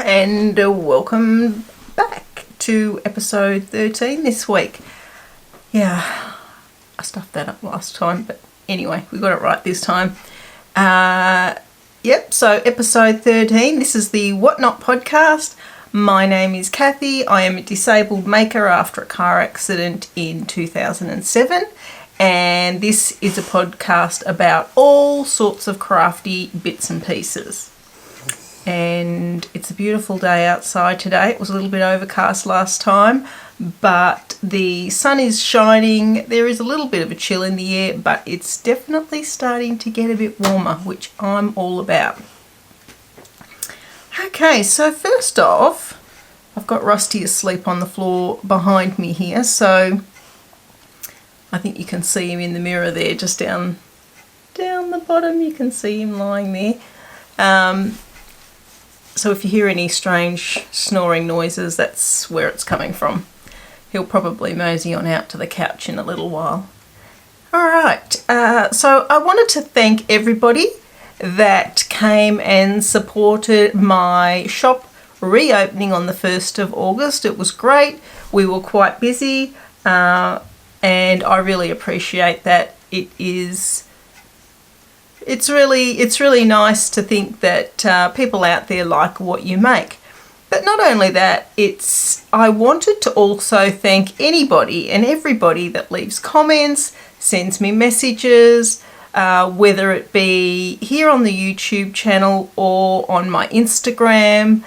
and welcome back to episode 13 this week. Yeah, I stuffed that up last time, but anyway, we got it right this time. So episode 13, this is the WhotKnot podcast. My name is Kathy. I am a disabled maker after a car accident in 2007, and this is a podcast about all sorts of crafty bits and pieces. And it's a beautiful day outside today. It was a little bit overcast last time, but the sun is shining. There is a little bit of a chill in the air, but it's definitely starting to get a bit warmer, which I'm all about. Okay, so first off, I've got Rusty asleep on the floor behind me here, so I think you can see him in the mirror there, just down the bottom. You can see him lying there. So if you hear any strange snoring noises, that's where it's coming from. He'll probably mosey on out to the couch in a little while. All right, so I wanted to thank everybody that came and supported my shop reopening on the 1st of August. It was great. We were quite busy, and I really appreciate that. It's really nice to think that people out there like what you make. But not only that, I wanted to also thank anybody and everybody that leaves comments, sends me messages, whether it be here on the YouTube channel or on my Instagram.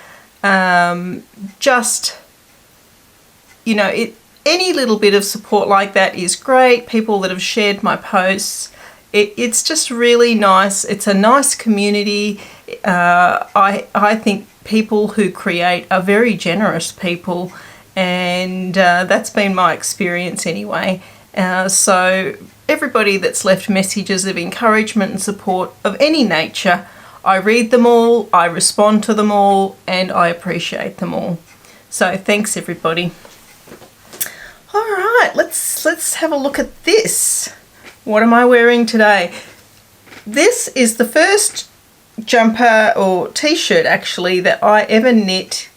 Any little bit of support like that is great. People that have shared my posts. It's just really nice. It's a nice community. I think people who create are very generous people, and that's been my experience anyway. So everybody that's left messages of encouragement and support of any nature, I read them all, I respond to them all, and I appreciate them all. So thanks everybody. All right, let's have a look at this. What am I wearing today? This is the first jumper or t-shirt actually that I ever knit,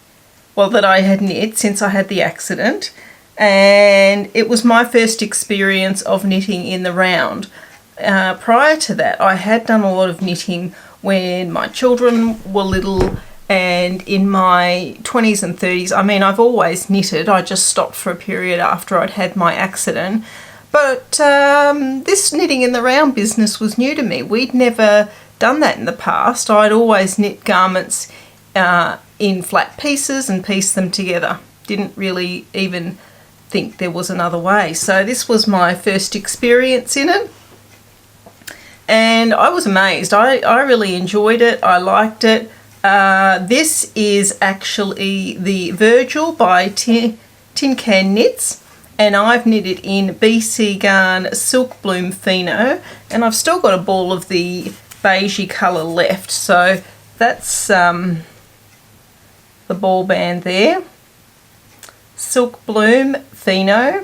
that I had knit since I had the accident, and it was my first experience of knitting in the round. Prior to that, I had done a lot of knitting when my children were little, and in my 20s and 30s. I mean, I've always knitted. I just stopped for a period after I'd had my accident. But this knitting in the round business was new to me. We'd never done that in the past. I'd always knit garments in flat pieces and piece them together. Didn't really even think there was another way. So this was my first experience in it. And I was amazed. I really enjoyed it. I liked it. This is actually the Virgil by Tin Can Knits. And I've knitted in BC Yarn Silk Bloom Fino, and I've still got a ball of the beigey colour left, so that's the ball band there. Silk Bloom Fino.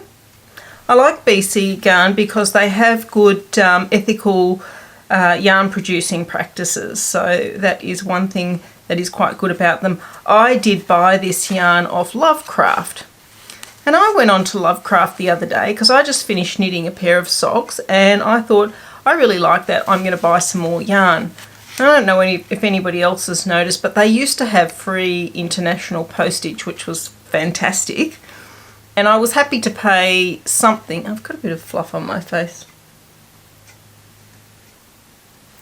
I like BC Yarn because they have good ethical yarn producing practices, so that is one thing that is quite good about them. I did buy this yarn off Lovecraft. And I went on to Lovecraft the other day because I just finished knitting a pair of socks, and I thought, I really like that, I'm going to buy some more yarn. I don't know if anybody else has noticed, but they used to have free international postage, which was fantastic. And I was happy to pay something. I've got a bit of fluff on my face.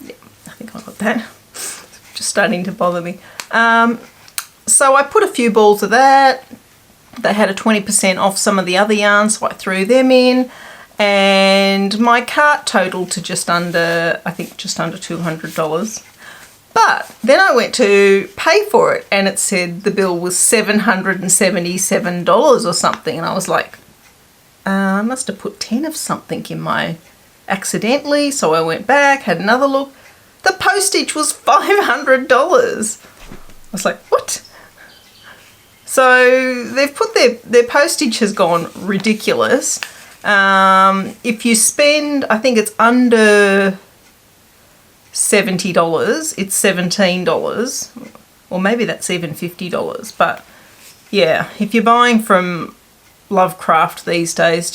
Yeah, I think I got that. It's just starting to bother me. So I put a few balls of that. They had a 20% off some of the other yarns, so I threw them in, and my cart totaled to just under $200. But then I went to pay for it, and it said the bill was $777 or something, and I was like, I must have put 10 of something in my accidentally, so I went back, had another look. The postage was $500. I was like, what? So they've put their postage has gone ridiculous. If you spend, I think it's under $70, it's $17, or maybe that's even $50. But yeah, if you're buying from Lovecraft these days,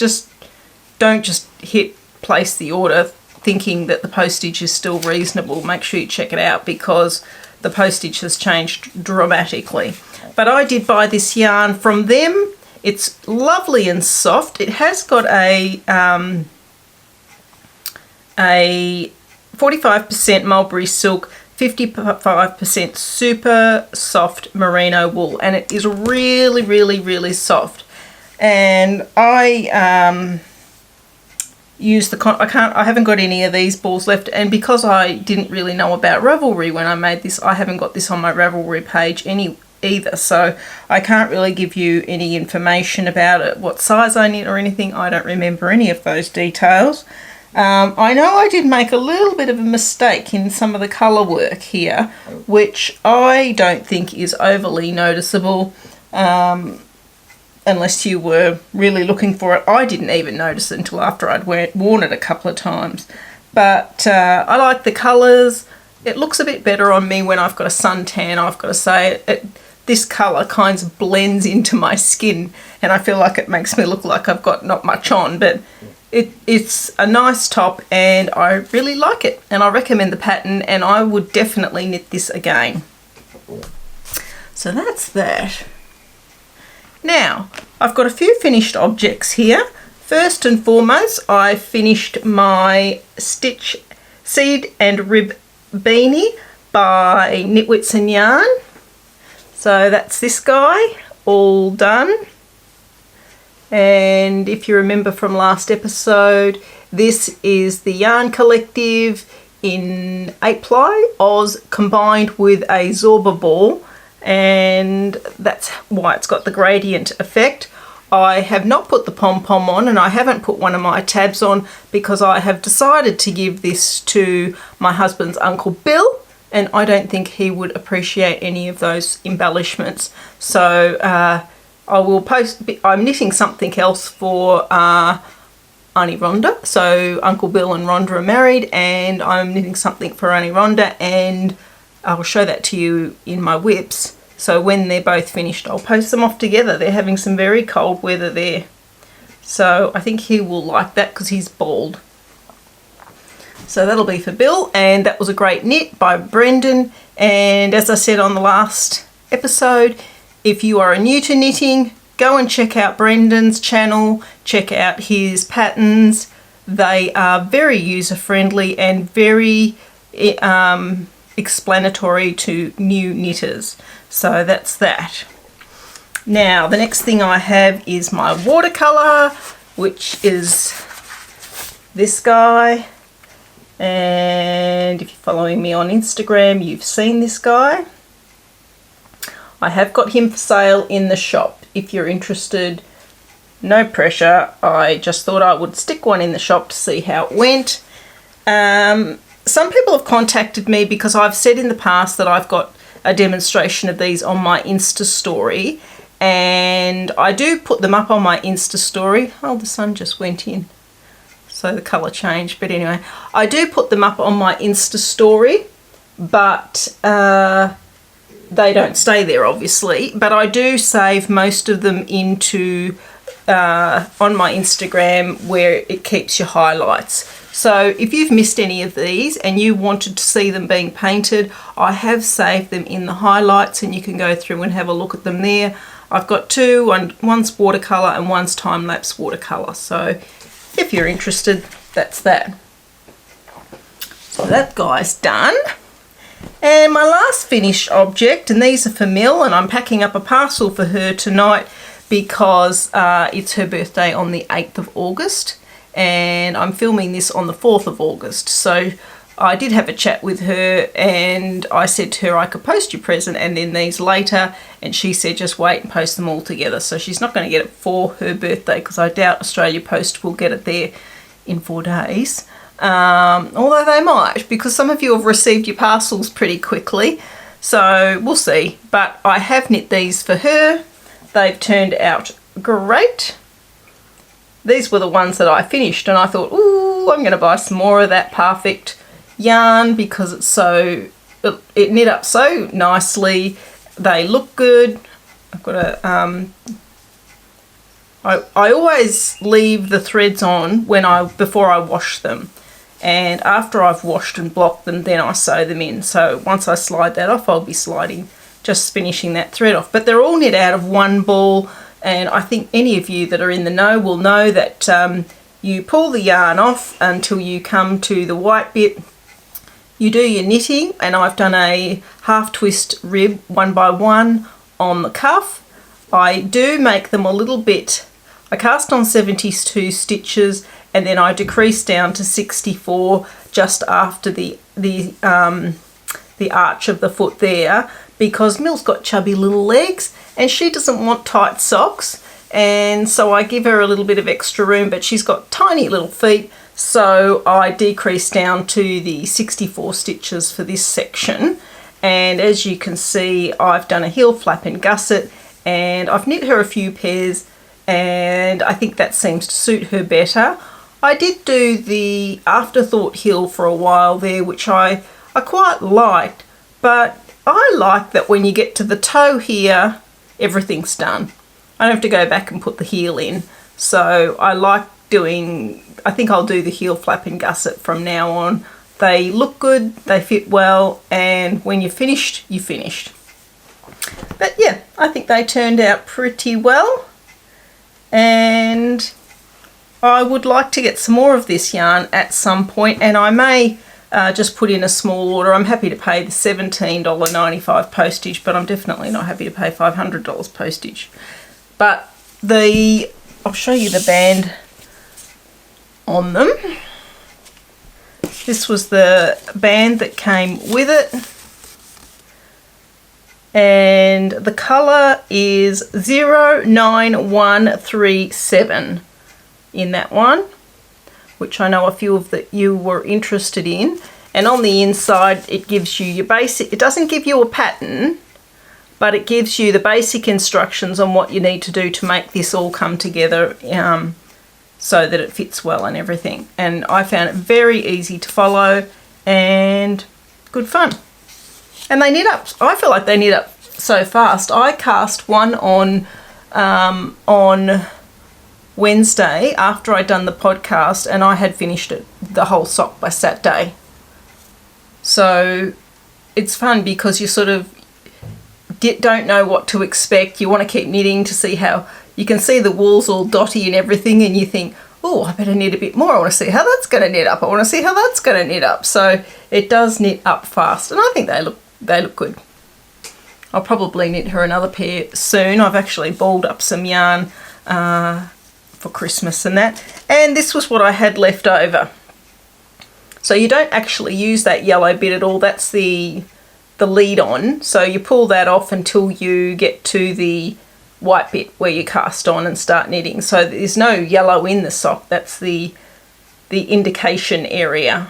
don't just hit place the order thinking that the postage is still reasonable. Make sure you check it out because the postage has changed dramatically. But I did buy this yarn from them. It's lovely and soft. It has got a 45% mulberry silk, 55% super soft merino wool, and it is really, really, really soft. And I use I haven't got any of these balls left, and because I didn't really know about Ravelry when I made this, I haven't got this on my Ravelry page either, so I can't really give you any information about it, what size I need or anything. I don't remember any of those details. I know I did make a little bit of a mistake in some of the colour work here, which I don't think is overly noticeable, unless you were really looking for it. I didn't even notice it until after I'd worn it a couple of times. But I like the colours. It looks a bit better on me when I've got a suntan, I've got to say. This colour kind of blends into my skin, and I feel like it makes me look like I've got not much on, but it's a nice top and I really like it, and I recommend the pattern, and I would definitely knit this again. So that's that. Now, I've got a few finished objects here. First and foremost, I finished my Stitch Seed and Rib Beanie by Knitwits and Yarn. So that's this guy, all done. And if you remember from last episode, this is the Yarn Collective in 8-ply Oz combined with a Zorba ball, and that's why it's got the gradient effect. I have not put the pom-pom on, and I haven't put one of my tabs on because I have decided to give this to my husband's Uncle Bill, and I don't think he would appreciate any of those embellishments. So I will post. I'm knitting something else for Auntie Rhonda. So Uncle Bill and Rhonda are married, and I'm knitting something for Auntie Rhonda, and I'll show that to you in my whips. So when they're both finished, I'll post them off together. They're having some very cold weather there. So I think he will like that because he's bald. So that'll be for Bill, and that was a great knit by Brendan. And as I said on the last episode, if you are new to knitting, go and check out Brendan's channel, check out his patterns. They are very user-friendly and very explanatory to new knitters. So that's that. Now, the next thing I have is my watercolour, which is this guy. And if you're following me on Instagram, you've seen this guy. I have got him for sale in the shop. If you're interested, no pressure. I just thought I would stick one in the shop to see how it went. Some people have contacted me because I've said in the past that I've got a demonstration of these on my Insta story, and I do put them up on my Insta story. Oh, the sun just went in, so the colour changed. But anyway, I do put them up on my Insta story, but they don't stay there obviously. But I do save most of them into on my Instagram where it keeps your highlights. So if you've missed any of these and you wanted to see them being painted, I have saved them in the highlights, and you can go through and have a look at them there. I've got two, one's watercolour and one's time-lapse watercolour. So if you're interested, that's that. So that guy's done. And my last finished object, and these are for Mill, and I'm packing up a parcel for her tonight because it's her birthday on the 8th of August. And I'm filming this on the 4th of August. So I did have a chat with her, and I said to her I could post your present and then these later, and she said just wait and post them all together. So she's not going to get it for her birthday because I doubt Australia Post will get it there in 4 days. Although they might, because some of you have received your parcels pretty quickly. So we'll see. But I have knit these for her. They've turned out great. These were the ones that I finished, and I thought, ooh, I'm going to buy some more of that Pairfect yarn because it's so it knit up so nicely. They look good. I've got a I always leave the threads on before I wash them, and after I've washed and blocked them, then I sew them in. So once I slide that off, I'll be just finishing that thread off. But they're all knit out of one ball, and I think any of you that are in the know will know that you pull the yarn off until you come to the white bit. You do your knitting, and I've done a half twist rib 1 by 1 on the cuff. I do make them a little bit, I cast on 72 stitches, and then I decrease down to 64 just after the arch of the foot there, because Mill's got chubby little legs and she doesn't want tight socks, and so I give her a little bit of extra room, but she's got tiny little feet, so I decrease down to the 64 stitches for this section. And as you can see, I've done a heel flap and gusset, and I've knit her a few pairs, and I think that seems to suit her better. I did do the afterthought heel for a while there, which I quite liked, but I like that when you get to the toe here, everything's done. I don't have to go back and put the heel in. So I like I think I'll do the heel flap and gusset from now on. They look good, they fit well, and when you're finished, you're finished. But yeah, I think they turned out pretty well, and I would like to get some more of this yarn at some point, and I may just put in a small order. I'm happy to pay the $17.95 postage, but I'm definitely not happy to pay $500 postage. But I'll show you the band on them. This was the band that came with it, and the colour is 09137 in that one, which I know a few of you were interested in. And on the inside it gives you your basic, it doesn't give you a pattern, but it gives you the basic instructions on what you need to do to make this all come together so that it fits well and everything. And I found it very easy to follow and good fun. And they knit up. I feel like they knit up so fast. I cast one on Wednesday after I'd done the podcast, and I had finished the whole sock by Saturday. So it's fun because you sort of don't know what to expect. You want to keep knitting to see how you can see the wool's all dotty and everything, and you think, oh, I better knit a bit more. I want to see how that's going to knit up. I want to see how that's going to knit up. So it does knit up fast, and I think they look good. I'll probably knit her another pair soon. I've actually balled up some yarn for Christmas and that. And this was what I had left over. So you don't actually use that yellow bit at all. That's the lead on. So you pull that off until you get to the white bit where you cast on and start knitting. So there's no yellow in the sock. That's the indication area.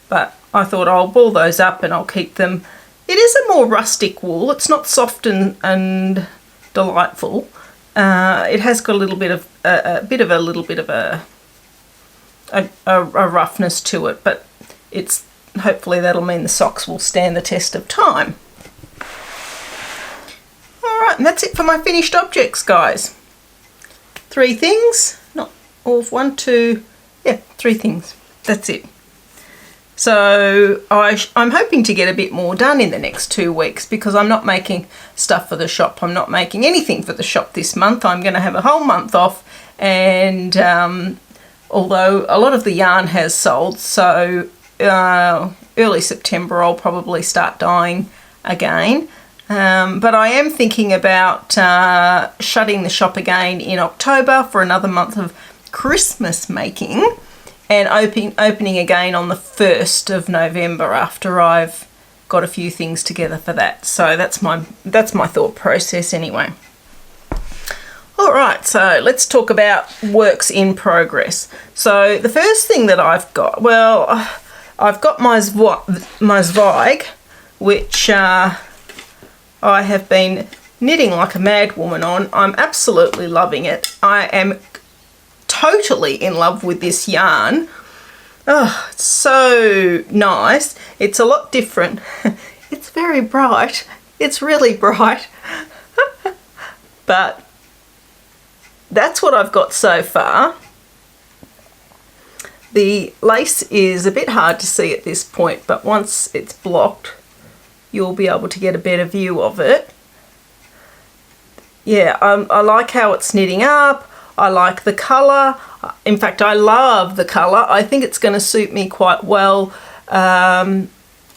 But I thought I'll ball those up and I'll keep them. It is a more rustic wool. It's not soft and delightful. It has got a little bit of a roughness to it, but it's hopefully that'll mean the socks will stand the test of time. Alright, and that's it for my finished objects, guys. 3 things, three things. That's it. So I'm hoping to get a bit more done in the next 2 weeks, because I'm not making stuff for the shop. I'm not making anything for the shop this month. I'm going to have a whole month off, and although a lot of the yarn has sold, so early September I'll probably start dyeing again. But I am thinking about shutting the shop again in October for another month of Christmas making, and opening again on the 1st of November after I've got a few things together for that. So that's my thought process anyway. Alright, so let's talk about works in progress. So the first thing that I've got, I've got my Zweig, which I have been knitting like a mad woman on. I'm absolutely loving it. I am totally in love with this yarn. Oh, it's so nice. It's a lot different. very bright. It's really bright. But that's what I've got so far. The lace is a bit hard to see at this point, but once it's blocked, you'll be able to get a better view of it. Yeah, I like how it's knitting up. I like the colour. In fact, I love the colour. I think it's going to suit me quite well.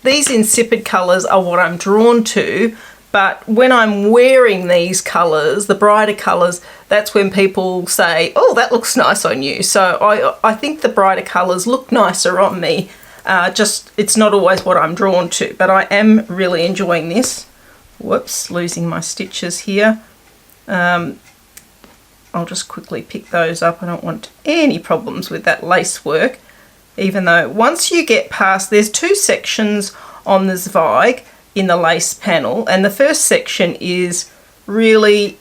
These insipid colours are what I'm drawn to, but when I'm wearing these colours, the brighter colours, that's when people say, oh, that looks nice on you. So I think the brighter colours look nicer on me. Just, it's not always what I'm drawn to, but I am really enjoying this. Whoops, losing my stitches here. I'll just quickly pick those up. I don't want any problems with that lace work, even though once you get past, there's 2 sections on the Zweig in the lace panel, and the first section is really,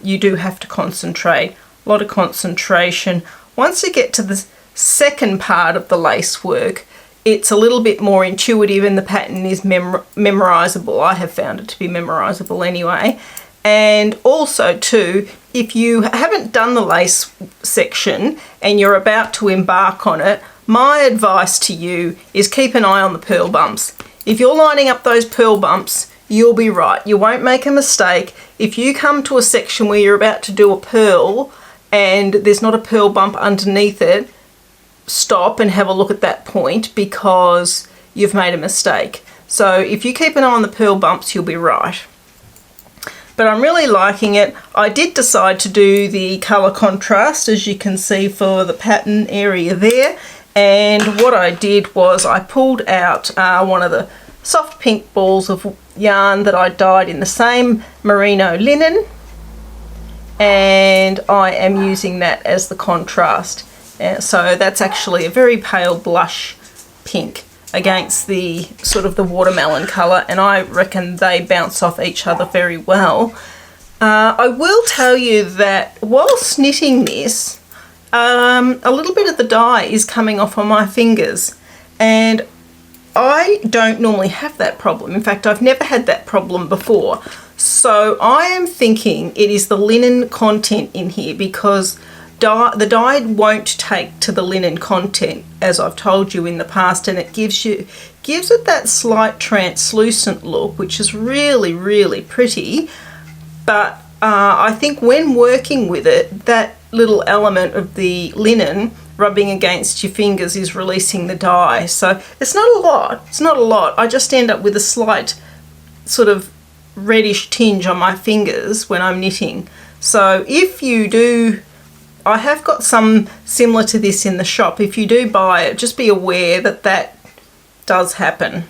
you do have to concentrate, a lot of concentration. Once you get to the second part of the lace work, it's a little bit more intuitive and the pattern is memorizable. I have found it to be memorizable anyway. And also too, if you haven't done the lace section and you're about to embark on it, my advice to you is keep an eye on the purl bumps. If you're lining up those purl bumps, you'll be right. You won't make a mistake. If you come to a section where you're about to do a purl and there's not a purl bump underneath it, stop and have a look at that point, because you've made a mistake. So if you keep an eye on the purl bumps, you'll be right. But I'm really liking it. I did decide to do the colour contrast, as you can see, for the pattern area there. And what I did was I pulled out one of the soft pink balls of yarn that I dyed in the same merino linen, and I am using that as the contrast. So that's actually a very pale blush pink against the sort of the watermelon colour, and I reckon they bounce off each other very well. I will tell you that whilst knitting this, a little bit of the dye is coming off on my fingers, and I don't normally have that problem. In fact, I've never had that problem before. So I am thinking it is the linen content in here, because the dye won't take to the linen content, as I've told you in the past, and it gives it that slight translucent look, which is really, really pretty. But I think when working with it, that little element of the linen rubbing against your fingers is releasing the dye. So it's not a lot. It's not a lot. I just end up with a slight sort of reddish tinge on my fingers when I'm knitting. So if you do, I have got some similar to this in the shop. If you do buy it, just be aware that that does happen.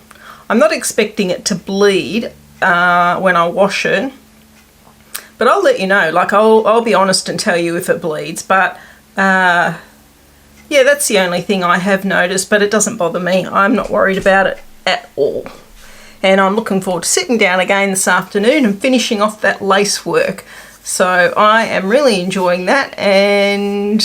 I'm not expecting it to bleed when I wash it, but I'll let you know. Like, I'll be honest and tell you if it bleeds. But yeah, that's the only thing I have noticed, but it doesn't bother me. I'm not worried about it at all. And I'm looking forward to sitting down again this afternoon and finishing off that lace work. So I am really enjoying that, and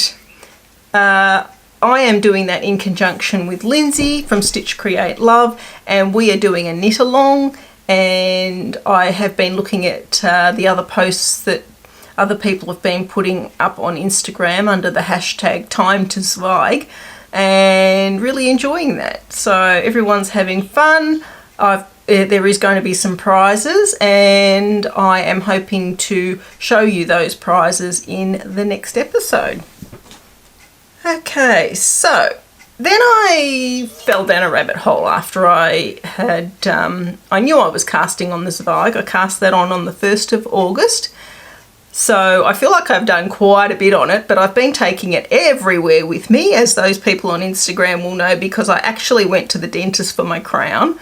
I am doing that in conjunction with Lindsay from Stitch Create Love, and we are doing a knit along. And I have been looking at the other posts that other people have been putting up on Instagram under the hashtag timetozweig, and really enjoying that. So everyone's having fun. There is going to be some prizes, and I am hoping to show you those prizes in the next episode. Okay, so then I fell down a rabbit hole after I had, I knew I was casting on the Zweig. I cast that on the 1st of August. So I feel like I've done quite a bit on it, but I've been taking it everywhere with me, as those people on Instagram will know, because I actually went to the dentist for my crown.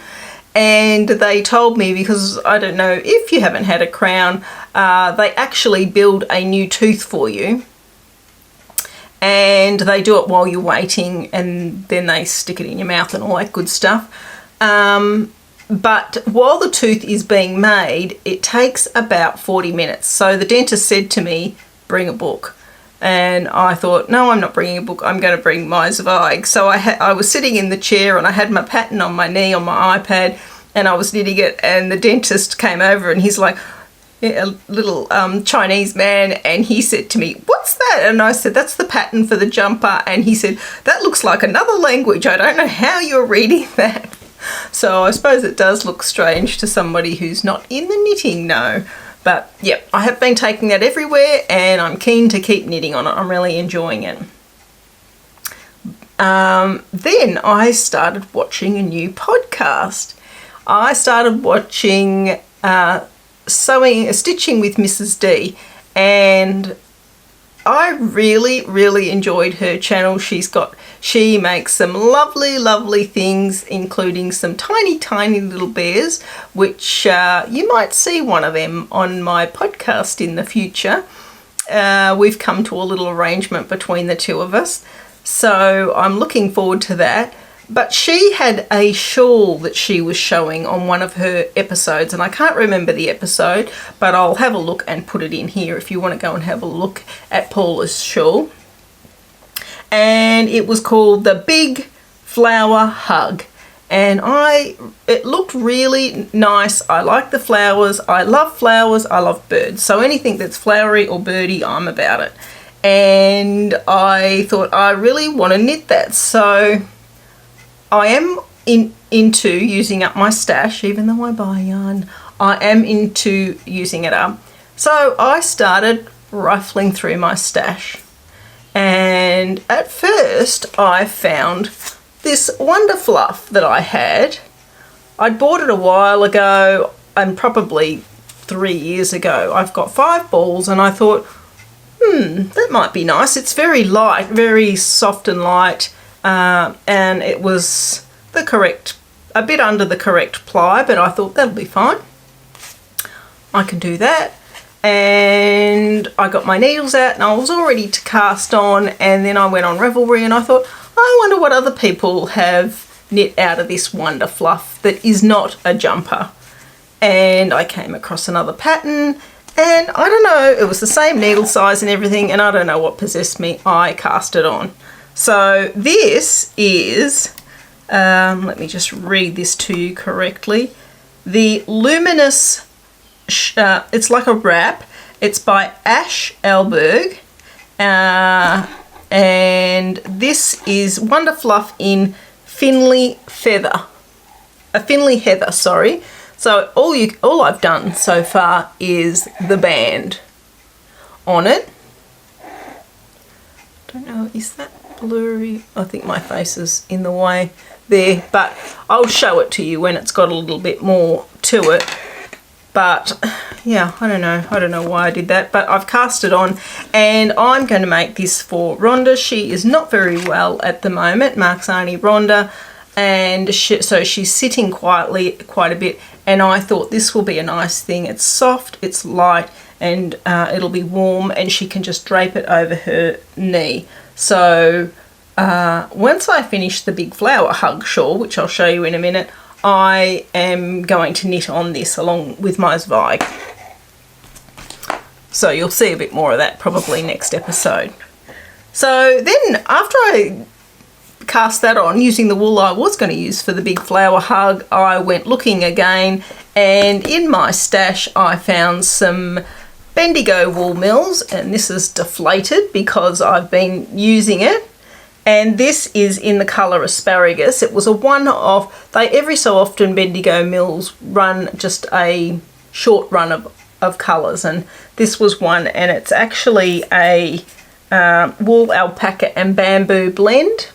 And they told me, because I don't know if you haven't had a crown, they actually build a new tooth for you. And they do it while you're waiting, and then they stick it in your mouth and all that good stuff. But while the tooth is being made, it takes about 40 minutes. So the dentist said to me, bring a book. And I thought, no, I'm not bringing a book. I'm going to bring my Zweig. So I was sitting in the chair and I had my pattern on my knee on my iPad, and I was knitting it, and the dentist came over and he's like, a little Chinese man, and he said to me, "What's that?" And I said, "That's the pattern for the jumper." And he said, "That looks like another language. I don't know how you're reading that." So I suppose it does look strange to somebody who's not in the knitting know. But yep, I have been taking that everywhere, and I'm keen to keep knitting on it. I'm really enjoying it. Then I started watching a new podcast. I started watching Stitching with Mrs. D, and I really enjoyed her channel. She makes some lovely things, including some tiny little bears, which you might see one of them on my podcast in the future. We've come to a little arrangement between the two of us, so I'm looking forward to that. But she had a shawl that she was showing on one of her episodes, and I can't remember the episode, but I'll have a look and put it in here if you want to go and have a look at Paula's shawl. And it was called the Big Flower Hug, and it looked really nice. I like the flowers, I love birds, so anything that's flowery or birdy, I'm about it. And I thought I really want to knit that, so I am into using up my stash. Even though I buy yarn, I am into using it up. So I started rifling through my stash, and at first I found this Wonder Fluff that I had. I'd bought it a while ago, and probably 3 years ago. I've got 5 balls, and I thought, that might be nice. It's very light, very soft and light. And it was a bit under the correct ply, but I thought that'll be fine. I can do that. And I got my needles out, and I was all ready to cast on, and then I went on Ravelry, and I thought, I wonder what other people have knit out of this Wonder Fluff that is not a jumper. And I came across another pattern, and I don't know, it was the same needle size and everything, and I don't know what possessed me. I cast it on. So this is, let me just read this to you correctly, the Luminous, it's like a wrap. It's by Ash Alberg, and this is Wonder Fluff in Finley Heather, sorry. So all I've done so far is the band on it. Don't know, is that blurry? I think my face is in the way there, but I'll show it to you when it's got a little bit more to it. But yeah, I don't know why I did that, but I've cast it on, and I'm going to make this for Rhonda. She is not very well at the moment, Mark's Auntie Rhonda, and so she's sitting quietly quite a bit, and I thought this will be a nice thing. It's soft, it's light, and it'll be warm, and she can just drape it over her knee. So once I finish the Big Flower Hug shawl, which I'll show you in a minute, I am going to knit on this along with my Zweig. So you'll see a bit more of that probably next episode. So then after I cast that on using the wool I was going to use for the Big Flower Hug, I went looking again, and in my stash I found some Bendigo wool mills, and this is deflated because I've been using it. And this is in the colour Asparagus. It was a one-off. They every so often Bendigo mills run just a short run of colours, and this was one, and it's actually a wool, alpaca and bamboo blend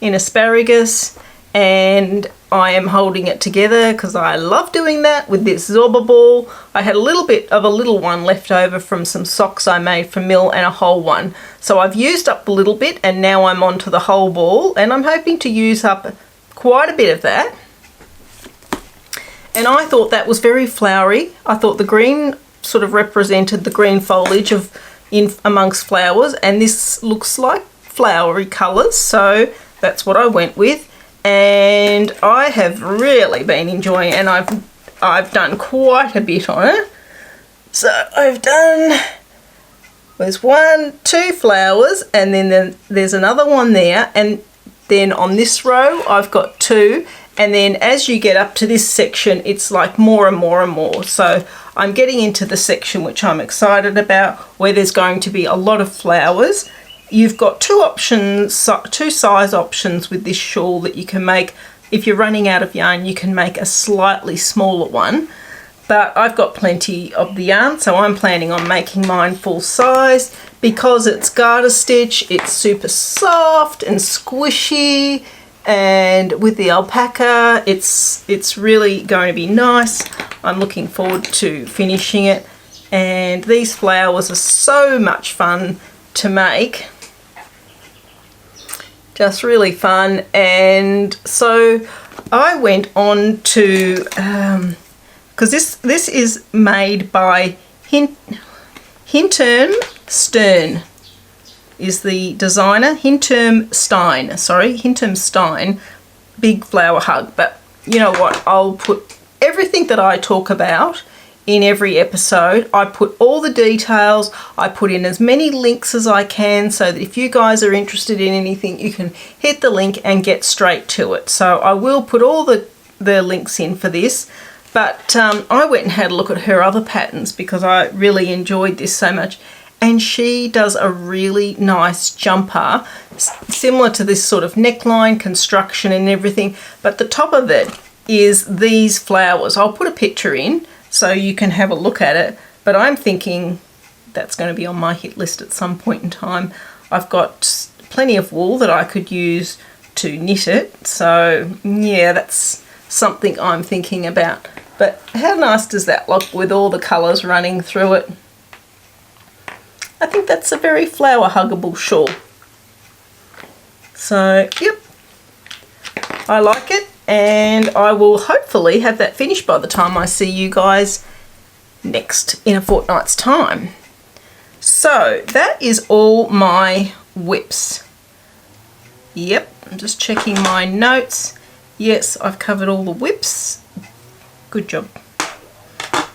in Asparagus, and I am holding it together because I love doing that with this Zorba ball. I had a little bit of a little one left over from some socks I made for Mill, and a whole one. So I've used up a little bit, and now I'm on to the whole ball, and I'm hoping to use up quite a bit of that. And I thought that was very flowery. I thought the green sort of represented the green foliage in amongst flowers, and this looks like flowery colours, so that's what I went with. And I have really been enjoying it, and I've done quite a bit on it. So I've done, there's 2 flowers, and then there's another one there, and then on this row I've got 2, And then as you get up to this section, it's like more and more and more. So I'm getting into the section which I'm excited about, where there's going to be a lot of flowers. You've got two options, two size options with this shawl that you can make. If you're running out of yarn, you can make a slightly smaller one. But I've got plenty of the yarn, so I'm planning on making mine full size. Because it's garter stitch, it's super soft and squishy, and with the alpaca, it's really going to be nice. I'm looking forward to finishing it, and these flowers are so much fun to make. Just really fun. And so I went on to, because this is made by Hinterm Stern is the designer. Hinterm Stein, big flower hug. But you know what, I'll put everything that I talk about in every episode. I put all the details, I put in as many links as I can, so that if you guys are interested in anything, you can hit the link and get straight to it. So I will put all the links in for this. But I went and had a look at her other patterns because I really enjoyed this so much. And she does a really nice jumper, similar to this sort of neckline construction and everything. But the top of it is these flowers. I'll put a picture in so you can have a look at it. But I'm thinking that's going to be on my hit list at some point in time. I've got plenty of wool that I could use to knit it. So yeah, that's something I'm thinking about. But how nice does that look with all the colours running through it? I think that's a very flower huggable shawl. So yep, I like it, and I will hopefully have that finished by the time I see you guys next in a fortnight's time. So that is all my whips. Yep, I'm just checking my notes. Yes, I've covered all the whips. Good job.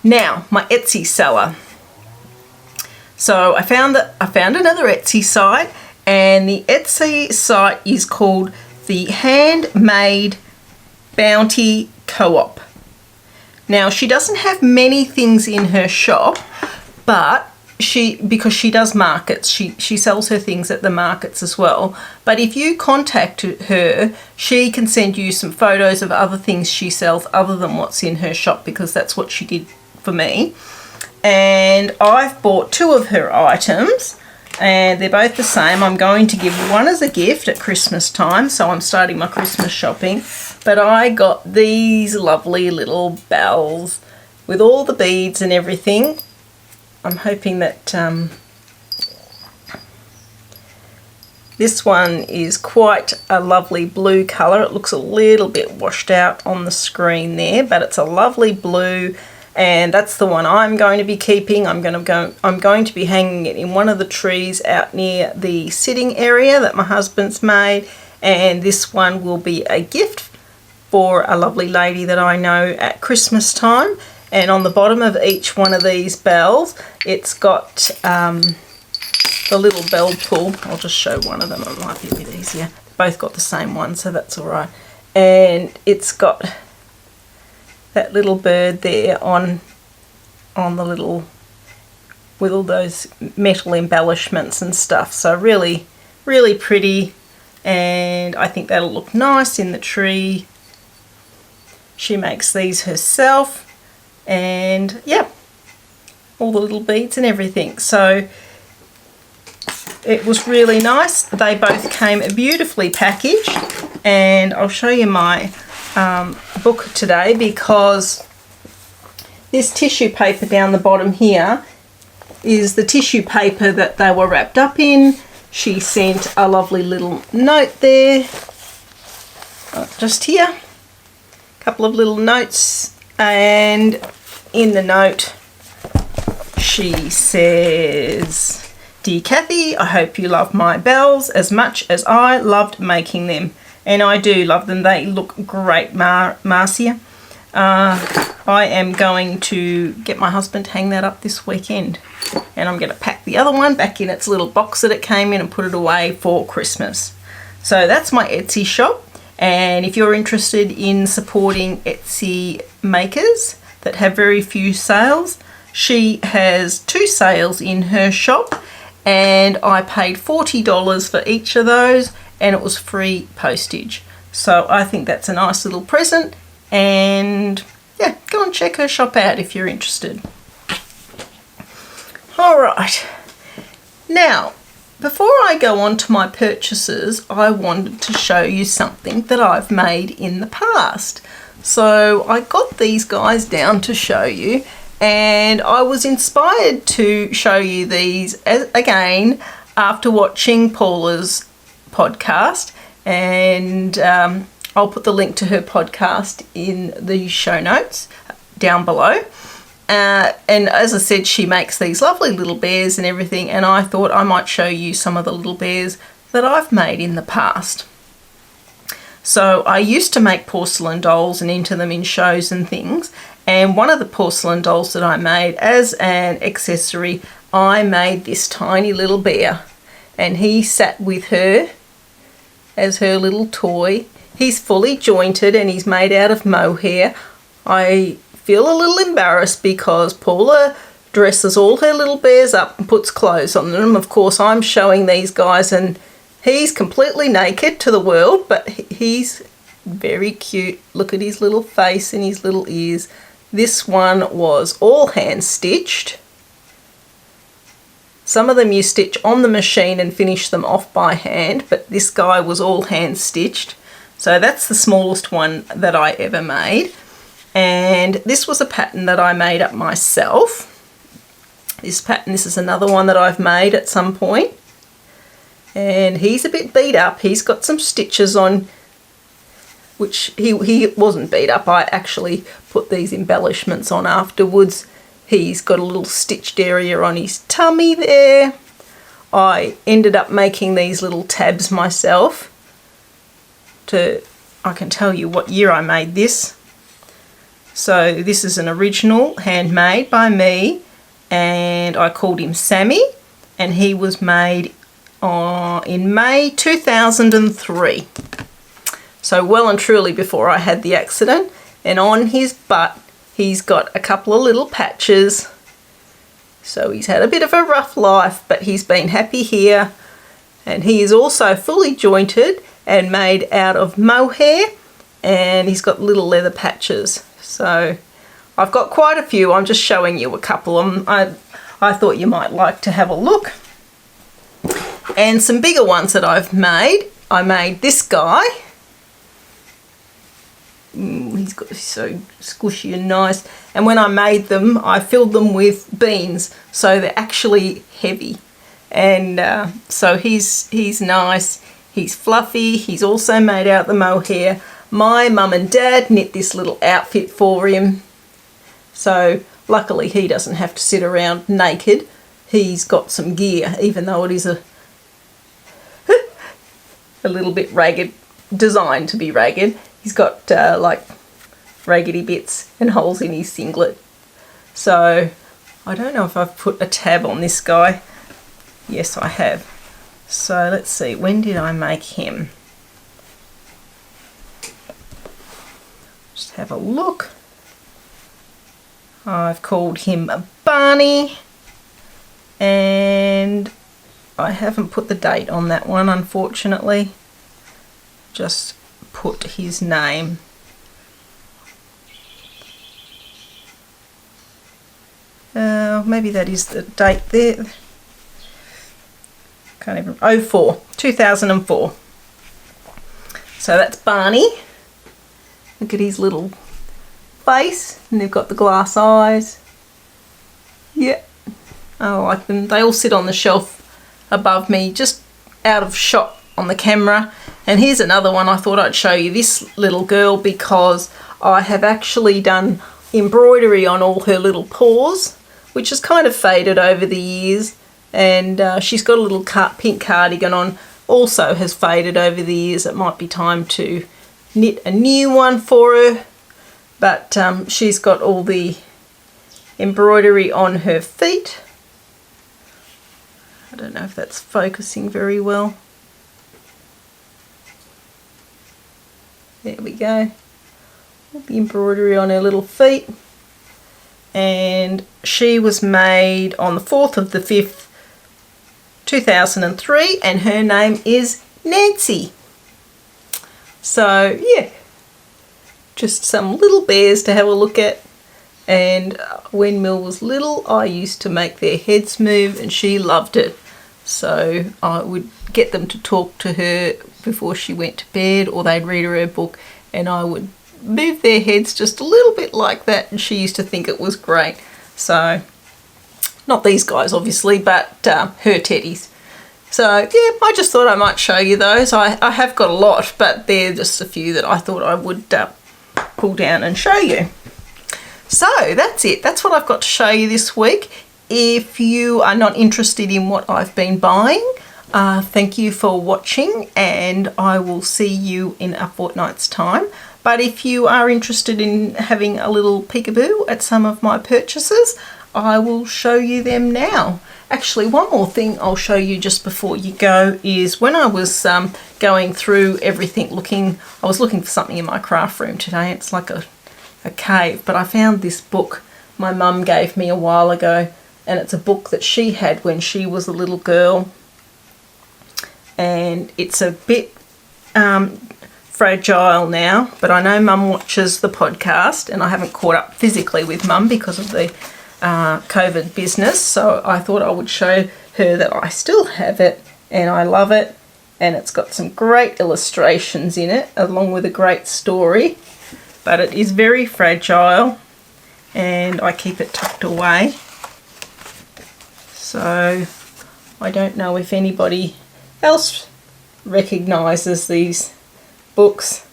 Now, my Etsy seller. So I found another Etsy site, and the Etsy site is called the Handmade Bounty Co-op. Now, she doesn't have many things in her shop, but because she does markets, she sells her things at the markets as well. But if you contact her, she can send you some photos of other things she sells other than what's in her shop, because that's what she did for me. And I've bought 2 of her items, and they're both the same. I'm going to give one as a gift at Christmas time, so I'm starting my Christmas shopping. But I got these lovely little bells with all the beads and everything. I'm hoping that this one is quite a lovely blue colour. It looks a little bit washed out on the screen there, but it's a lovely blue. And that's the one I'm going to be keeping. I'm going to be hanging it in one of the trees out near the sitting area that my husband's made. And this one will be a gift for a lovely lady that I know at Christmas time. And on the bottom of each one of these bells, it's got the little bell pull. I'll just show one of them. It might be a bit easier. Both got the same one, so that's all right. And it's got that little bird there on the little, with all those metal embellishments and stuff. So really, really pretty, and I think that'll look nice in the tree. She makes these herself, and yeah, all the little beads and everything. So it was really nice. They both came beautifully packaged, and I'll show you my book today, because this tissue paper down the bottom here is the tissue paper that they were wrapped up in. She sent a lovely little note there, just here, a couple of little notes, and in the note she says, "Dear Kathy, I hope you love my bells as much as I loved making them." And I do love them. They look great, Marcia. I am going to get my husband to hang that up this weekend. And I'm going to pack the other one back in its little box that it came in and put it away for Christmas. So that's my Etsy shop. And if you're interested in supporting Etsy makers that have very few sales, she has 2 sales in her shop, and I paid $40 for each of those, and it was free postage. So I think that's a nice little present, and yeah, go and check her shop out if you're interested. Alright, now before I go on to my purchases, I wanted to show you something that I've made in the past. So I got these guys down to show you, and I was inspired to show you these again after watching Paula's podcast, and I'll put the link to her podcast in the show notes down below. And as I said, she makes these lovely little bears and everything, and I thought I might show you some of the little bears that I've made in the past. So I used to make porcelain dolls and enter them in shows and things, and one of the porcelain dolls that I made as an accessory, I made this tiny little bear, and he sat with her as her little toy. He's fully jointed and he's made out of mohair. I feel a little embarrassed because Paula dresses all her little bears up and puts clothes on them. Of course, I'm showing these guys and he's completely naked to the world, but he's very cute. Look at his little face and his little ears. This one was all hand stitched. Some of them you stitch on the machine and finish them off by hand, but this guy was all hand stitched. So that's the smallest one that I ever made. And this was a pattern that I made up myself. This is another one that I've made at some point. And he's a bit beat up. He's got some stitches on, which he wasn't beat up. I actually put these embellishments on afterwards. He's got a little stitched area on his tummy there. I ended up making these little tabs myself. I can tell you what year I made this. So this is an original handmade by me, and I called him Sammy, and he was made in May 2003. So well and truly before I had the accident. And on his butt he's got a couple of little patches. So he's had a bit of a rough life, but he's been happy here. And he is also fully jointed and made out of mohair, and he's got little leather patches. So I've got quite a few. I'm just showing you a couple of them. I thought you might like to have a look. And some bigger ones that I've made. I made this guy. He's so squishy and nice. And when I made them, I filled them with beans, so they're actually heavy. And so he's nice. He's fluffy. He's also made out of the mohair. My mum and dad knit this little outfit for him. So luckily he doesn't have to sit around naked. He's got some gear, even though it is a little bit ragged, designed to be ragged. He's got like raggedy bits and holes in his singlet. So I don't know if I've put a tab on this guy. Yes, I have. So let's see, when did I make him? Just have a look. I've called him a Barney, and I haven't put the date on that one, unfortunately. Just put his name. Maybe that is the date there. Can't even, 2004. So that's Barney. Look at his little face, and they've got the glass eyes. Yeah, I like them. They all sit on the shelf above me, just out of shot on the camera. And here's another one. I thought I'd show you this little girl because I have actually done embroidery on all her little paws, which has kind of faded over the years. And she's got a little pink cardigan on, also has faded over the years. It might be time to knit a new one for her. But she's got all the embroidery on her feet. I don't know if that's focusing very well. There we go. The embroidery on her little feet. And she was made on the 4th of the 5th, 2003, and her name is Nancy. So yeah, just some little bears to have a look at. And when Mill was little, I used to make their heads move and she loved it. So I would get them to talk to her before she went to bed, or they'd read her book, and I would move their heads just a little bit like that, and she used to think it was great. So not these guys obviously, but her teddies. So yeah, I just thought I might show you those. I have got a lot, but they're just a few that I thought I would pull down and show you. So that's it. That's what I've got to show you this week. If you are not interested in what I've been buying, thank you for watching, and I will see you in a fortnight's time. But if you are interested in having a little peekaboo at some of my purchases, I will show you them now. Actually, one more thing I'll show you just before you go is when I was going through everything I was looking for something in my craft room today. It's like a cave, but I found this book my mum gave me a while ago, and it's a book that she had when she was a little girl, and it's a bit fragile now, but I know Mum watches the podcast, and I haven't caught up physically with Mum because of the COVID business, so I thought I would show her that I still have it and I love it, and it's got some great illustrations in it along with a great story, but it is very fragile and I keep it tucked away. So I don't know if anybody else recognises these books,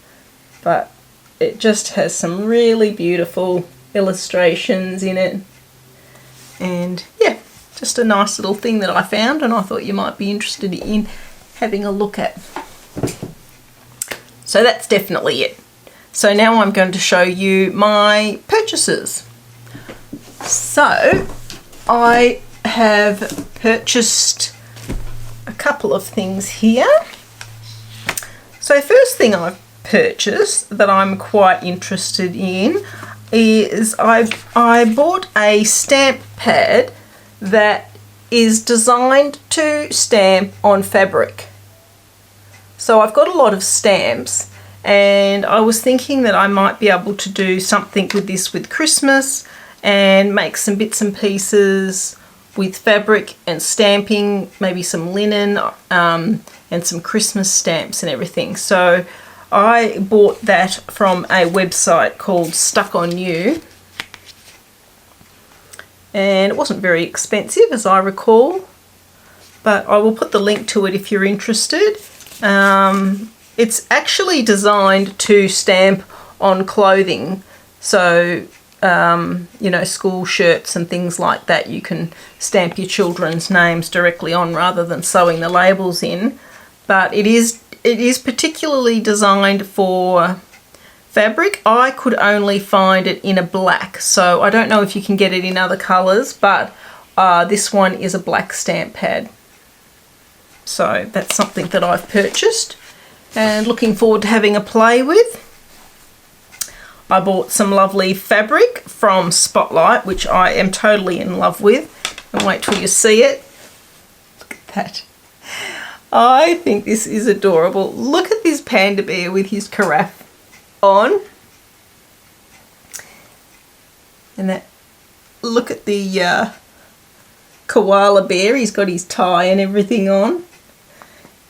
but it just has some really beautiful illustrations in it, and yeah, just a nice little thing that I found and I thought you might be interested in having a look at. So that's definitely it. So now I'm going to show you my purchases. So I have purchased a couple of things here. So first thing I've purchased that I'm quite interested in is I bought a stamp pad that is designed to stamp on fabric. So I've got a lot of stamps, and I was thinking that I might be able to do something with this with Christmas and make some bits and pieces with fabric and stamping, maybe some linen and some Christmas stamps and everything. So I bought that from a website called Stuck On You, and it wasn't very expensive as I recall, but I will put the link to it if you're interested. It's actually designed to stamp on clothing, so you know, school shirts and things like that, you can stamp your children's names directly on rather than sewing the labels in. But it is particularly designed for fabric. I could only find it in a black, so I don't know if you can get it in other colours, but this one is a black stamp pad. So that's something that I've purchased and looking forward to having a play with. I bought some lovely fabric from Spotlight, which I am totally in love with, and wait till you see it. Look at that. I think this is adorable. Look at this panda bear with his carafe on. And that, look at the koala bear, he's got his tie and everything on.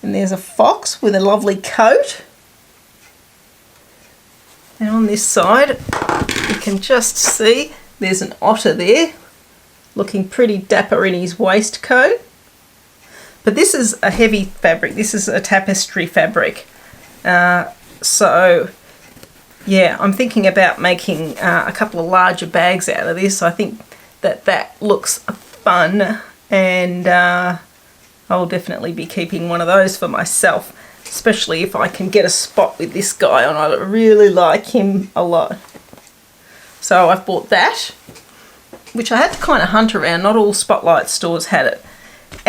And there's a fox with a lovely coat. And on this side, you can just see there's an otter there, looking pretty dapper in his waistcoat. But this is a heavy fabric. This is a tapestry fabric. So, yeah, I'm thinking about making a couple of larger bags out of this. I think that looks fun, and I'll definitely be keeping one of those for myself, especially if I can get a spot with this guy on. I really like him a lot. So I've bought that, which I had to kind of hunt around. Not all Spotlight stores had it.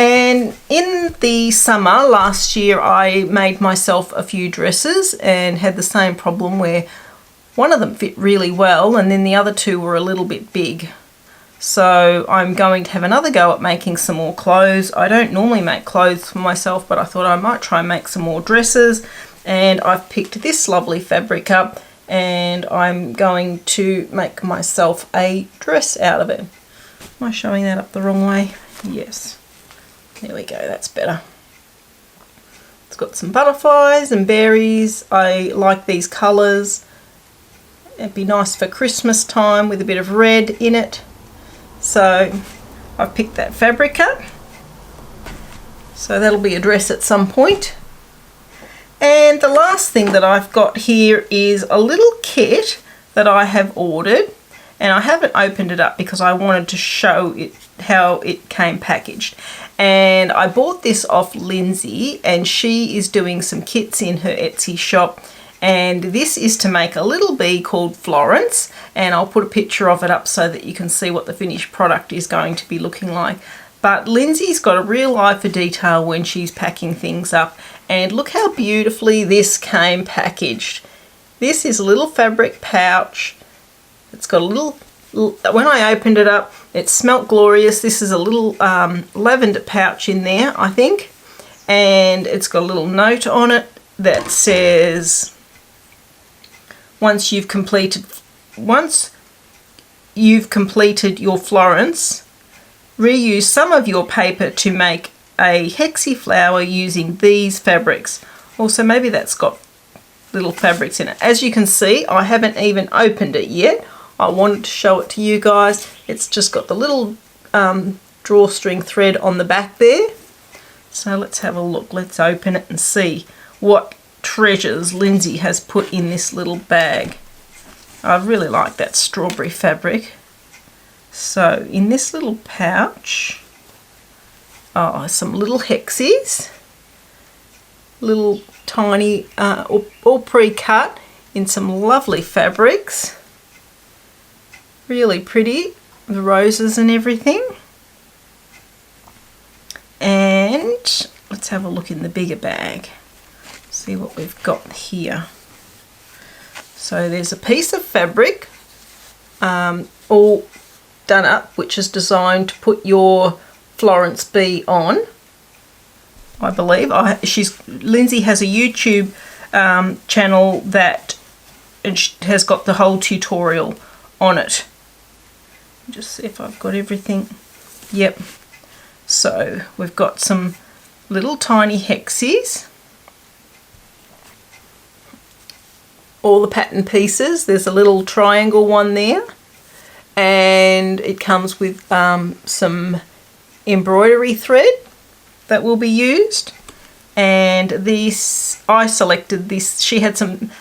And in the summer last year, I made myself a few dresses and had the same problem where one of them fit really well and then the other two were a little bit big. So I'm going to have another go at making some more clothes. I don't normally make clothes for myself, but I thought I might try and make some more dresses. And I've picked this lovely fabric up and I'm going to make myself a dress out of it. Am I showing that up the wrong way? Yes. There we go, that's better. It's got some butterflies and berries. I like these colours. It'd be nice for Christmas time with a bit of red in it. So I've picked that fabric up. So that'll be a dress at some point. And the last thing that I've got here is a little kit that I have ordered. And I haven't opened it up because I wanted to show it how it came packaged. And I bought this off Lindsay, and she is doing some kits in her Etsy shop. And this is to make a little bee called Florence, and I'll put a picture of it up so that you can see what the finished product is going to be looking like. But Lindsay's got a real eye for detail when she's packing things up, and look how beautifully this came packaged. This is a little fabric pouch. It's got a little, when I opened it up, it smelt glorious. This is a little lavender pouch in there, I think, and it's got a little note on it that says, once you've completed your Florence, reuse some of your paper to make a hexie flower using these fabrics. Also, maybe that's got little fabrics in it. As you can see, I haven't even opened it yet. I wanted to show it to you guys. It's just got the little drawstring thread on the back there. So let's have a look. Let's open it and see what treasures Lindsay has put in this little bag. I really like that strawberry fabric. So in this little pouch, some little hexies, little tiny, all pre-cut in some lovely fabrics. Really pretty, the roses and everything. And let's have a look in the bigger bag. See what we've got here. So there's a piece of fabric all done up, which is designed to put your Florence bee on, I believe. Lindsay has a YouTube channel that has got the whole tutorial on it. Just see if I've got everything. Yep. So we've got some little tiny hexies. All the pattern pieces. There's a little triangle one there. And it comes with some embroidery thread that will be used. And this, I selected this. She had some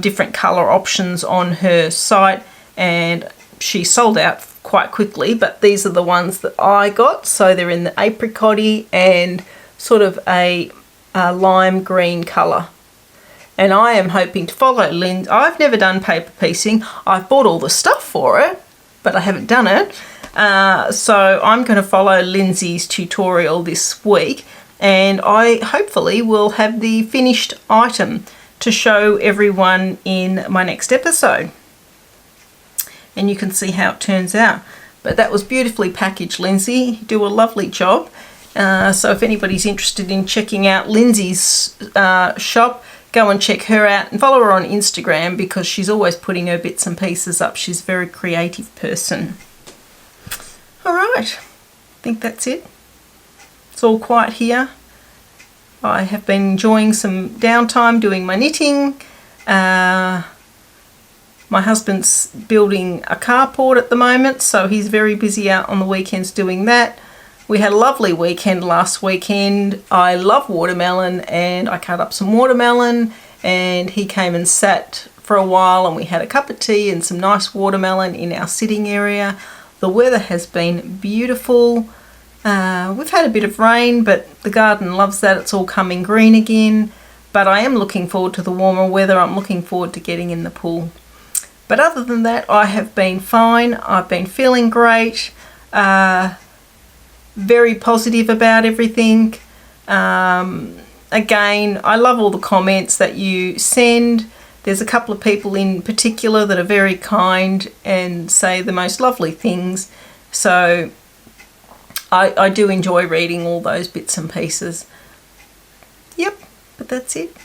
different colour options on her site, and she sold out quite quickly, but these are the ones that I got. So they're in the apricot-y and sort of a lime green colour. And I am hoping to follow Lindsay. I've never done paper piecing. I've bought all the stuff for it, but I haven't done it. So I'm going to follow Lindsay's tutorial this week, and I hopefully will have the finished item to show everyone in my next episode. And you can see how it turns out. But that was beautifully packaged, Lindsay. You do a lovely job. So if anybody's interested in checking out Lindsay's shop, go and check her out and follow her on Instagram, because she's always putting her bits and pieces up. She's a very creative person. All right, I think that's it. It's all quiet here. I have been enjoying some downtime doing my knitting. My husband's building a carport at the moment, so he's very busy out on the weekends doing that. We had a lovely weekend last weekend. I love watermelon, and I cut up some watermelon, and he came and sat for a while, and we had a cup of tea and some nice watermelon in our sitting area. The weather has been beautiful. We've had a bit of rain, but the garden loves that. It's all coming green again. But I am looking forward to the warmer weather. I'm looking forward to getting in the pool. But other than that, I have been fine. I've been feeling great. very positive about everything. Again, I love all the comments that you send. There's a couple of people in particular that are very kind and say the most lovely things. So I do enjoy reading all those bits and pieces. Yep, but that's it.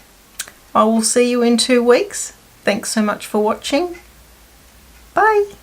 I will see you in 2 weeks. Thanks so much for watching. Bye.